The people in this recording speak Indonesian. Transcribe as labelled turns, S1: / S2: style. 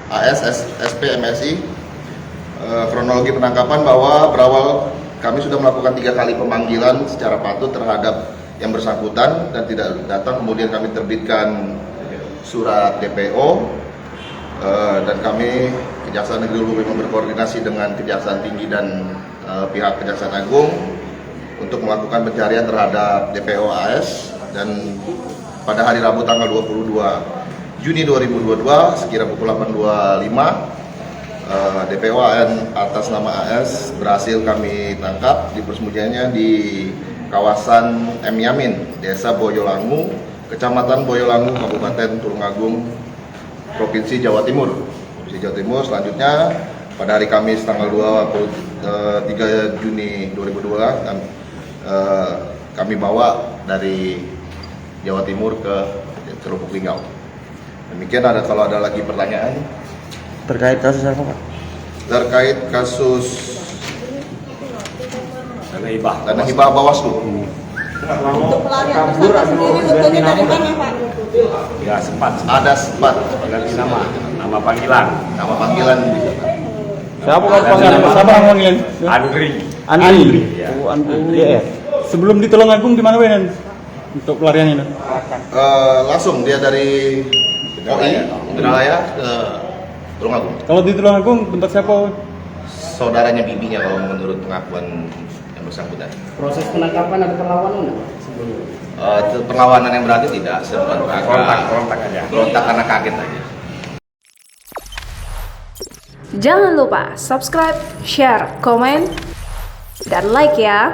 S1: AS, SP, MSI. Kronologi penangkapan bahwa berawal kami sudah melakukan 3 kali pemanggilan secara patut terhadap yang bersangkutan dan tidak datang. Kemudian kami terbitkan surat DPO dan kami Kejaksaan Negeri Luwu berkoordinasi dengan Kejaksaan Tinggi dan pihak Kejaksaan Agung untuk melakukan pencarian terhadap DPO AS. Dan pada hari Rabu tanggal 22 Juni 2022 sekira pukul 8.25 DPO atas nama AS berhasil kami tangkap di persembunyiannya di kawasan M Yamin, Desa Boyolangu, Kecamatan Boyolangu, Kabupaten Tulungagung, Provinsi Jawa Timur. Selanjutnya pada hari Kamis tanggal 3 Juni 2022 kami bawa dari Jawa Timur ke Lubuk Linggau. Demikian, kalau ada lagi pertanyaan.
S2: Terkait kasus apa, Pak?
S1: Terkait kasus dana hibah Bawaslu.
S3: Untuk pelarian tersangka sendiri rutenya dari mana, Pak?
S4: Ya sempat
S1: Ada sempat
S4: ganti nama panggilan
S1: nama panggilan bisa.
S2: Siapa panggilan? Siapa yang panggilan?
S4: Andri.
S2: Andri.
S4: Ya.
S2: Oh, Andri. Ya. Sebelum di Tulungagung di mana, Wen? Untuk pelarian ini?
S1: Langsung dia dari Indralaya ke Tulungagung.
S2: Kalau di Tulungagung bentuk siapa?
S1: Saudaranya bibinya kalau menurut pengakuan yang bersangkutan.
S5: Proses penangkapan ada perlawanan nggak sebelumnya?
S1: Perlawanan yang berarti tidak, sempat
S4: Kontak aja.
S1: berontak karena kaget aja.
S6: Jangan lupa subscribe, share, komen, dan like ya.